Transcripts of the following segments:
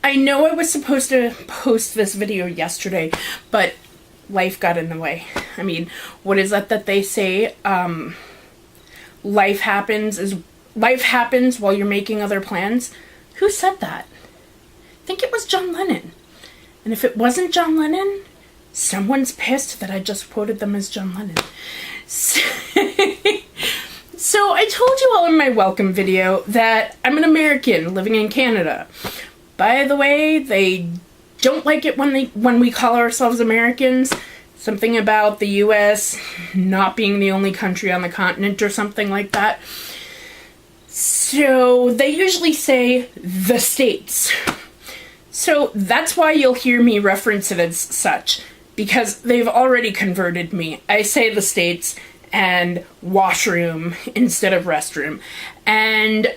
I know I was supposed to post this video yesterday, but life got in the way. I mean, what is that they say? Life happens while you're making other plans. Who said that? I think it was John Lennon. And if it wasn't John Lennon, someone's pissed that I just quoted them as John Lennon. So I told you all in my welcome video that I'm an American living in Canada. By the way, they don't like it when we call ourselves Americans. Something about the US not being the only country on the continent or something like that. So they usually say the States. So that's why you'll hear me reference it as such, because they've already converted me. I say the States and washroom instead of restroom. And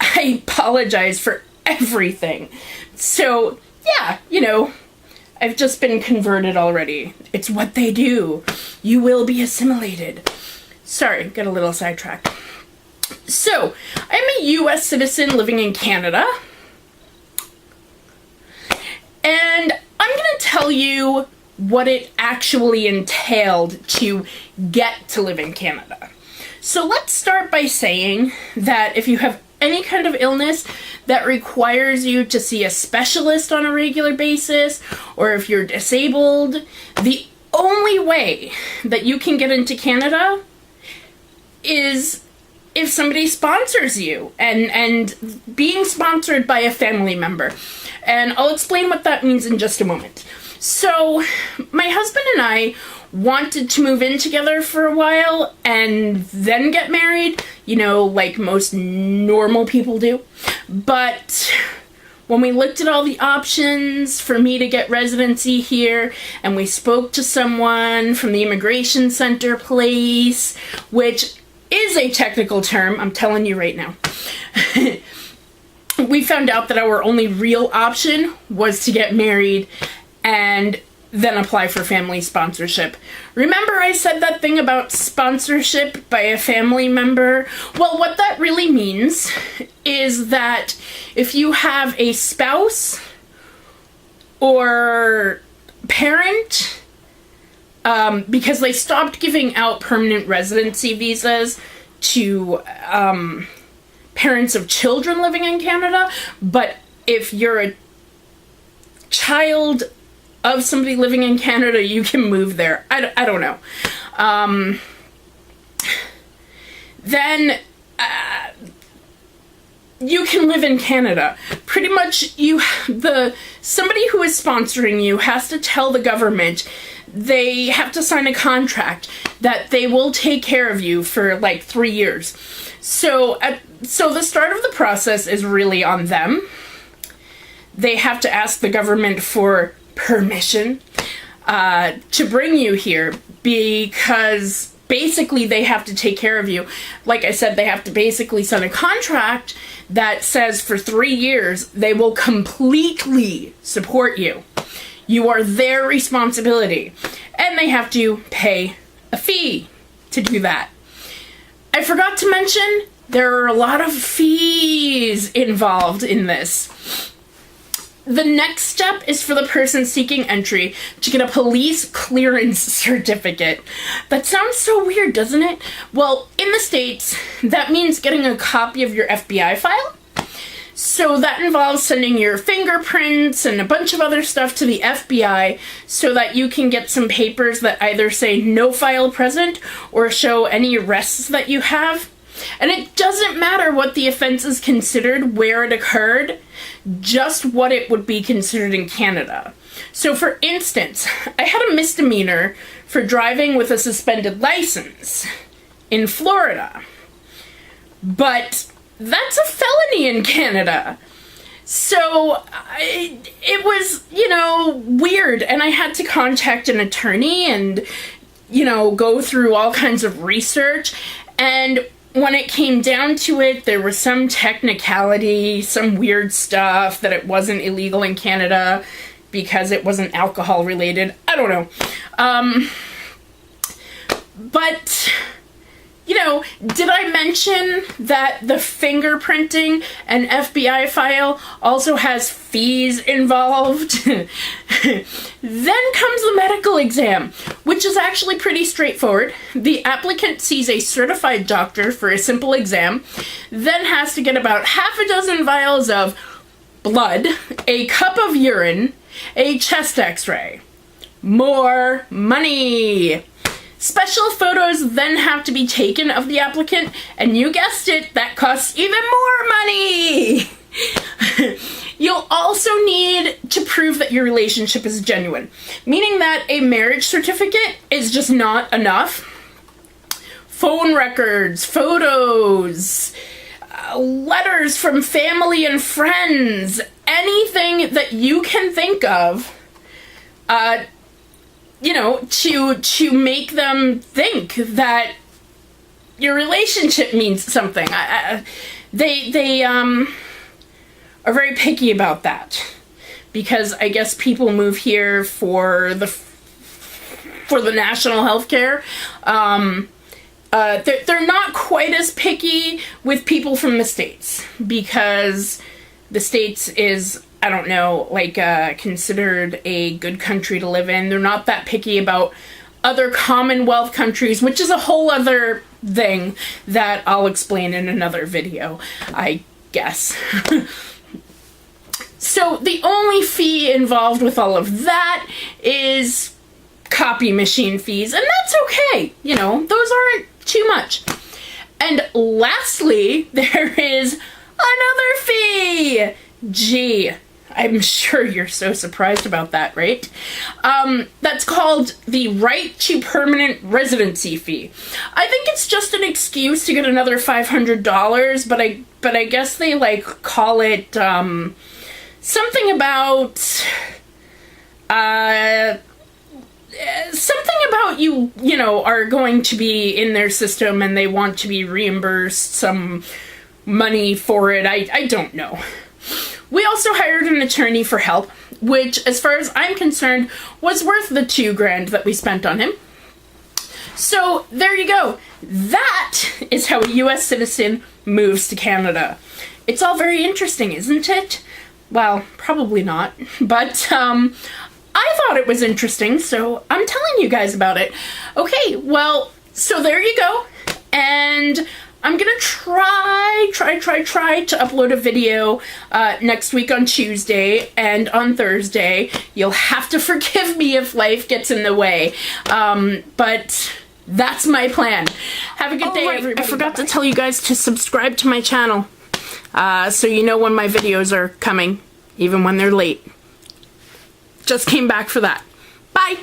I apologize for everything. So, yeah, you know, I've just been converted already. It's what they do. You will be assimilated. Sorry, got a little sidetracked. So, I'm a US citizen living in Canada. And I'm going to tell you what it actually entailed to get to live in Canada. So let's start by saying that if you have any kind of illness that requires you to see a specialist on a regular basis, or if you're disabled, the only way that you can get into Canada is if somebody sponsors you, and being sponsored by a family member. And I'll explain what that means in just a moment. So, my husband and I wanted to move in together for a while and then get married, you know, like most normal people do. But when we looked at all the options for me to get residency here, and we spoke to someone from the immigration center place, which is a technical term, I'm telling you right now, we found out that our only real option was to get married and then apply for family sponsorship. Remember I said that thing about sponsorship by a family member? Well, what that really means is that if you have a spouse or parent, because they stopped giving out permanent residency visas to parents of children living in Canada, but if you're a child of somebody living in Canada, you can move there. I don't know. Then you can live in Canada. Pretty much somebody who is sponsoring you has to tell the government, they have to sign a contract that they will take care of you for like 3 years. So the start of the process is really on them. They have to ask the government for permission to bring you here, because basically they have to take care of you. Like I said, they have to basically sign a contract that says for 3 years they will completely support you. You are their responsibility. And they have to pay a fee to do that. I forgot to mention, there are a lot of fees involved in this. The next step is for the person seeking entry to get a police clearance certificate. That sounds so weird, doesn't it? Well, in the States, that means getting a copy of your FBI file. So that involves sending your fingerprints and a bunch of other stuff to the FBI so that you can get some papers that either say no file present or show any arrests that you have. And it doesn't matter what the offense is considered, where it occurred, just what it would be considered in Canada. So for instance, I had a misdemeanor for driving with a suspended license in Florida. But that's a felony in Canada. So it was, weird. And I had to contact an attorney and, go through all kinds of research. And when it came down to it, there was some technicality, some weird stuff that it wasn't illegal in Canada because it wasn't alcohol related. I don't know. But you know, did I mention that the fingerprinting and FBI file also has fees involved? Then comes the medical exam, which is actually pretty straightforward. The applicant sees a certified doctor for a simple exam, then has to get about half a dozen vials of blood, a cup of urine, a chest x-ray. More money! Special photos then have to be taken of the applicant, and you guessed it, that costs even more money! You'll also need to prove that your relationship is genuine, meaning that a marriage certificate is just not enough. Phone records, photos, letters from family and friends, anything that you can think of, you know, to make them think that your relationship means something. They are very picky about that, because I guess people move here for the national health care. They're not quite as picky with people from the States, because the States is, I don't know, like, considered a good country to live in. They're not that picky about other Commonwealth countries, which is a whole other thing that I'll explain in another video, I guess. So the only fee involved with all of that is copy machine fees, and that's okay. You know, those aren't too much. And lastly, there is another fee. Gee, I'm sure you're so surprised about that, right? That's called the right to permanent residency fee. I think it's just an excuse to get another $500, but I guess they like call it something about you know, are going to be in their system and they want to be reimbursed some money for it. I don't know. We also hired an attorney for help, which, as far as I'm concerned, was worth the $2,000 that we spent on him. So there you go. That is how a US citizen moves to Canada. It's all very interesting, isn't it? Well, probably not, but I thought it was interesting, so I'm telling you guys about it. Okay, well, so there you go, and I'm gonna try to upload a video next week on Tuesday and on Thursday. You'll have to forgive me if life gets in the way, but that's my plan. Have a good day, everybody. I forgot to tell you guys to subscribe to my channel, so you know when my videos are coming, even when they're late. Just came back for that. Bye!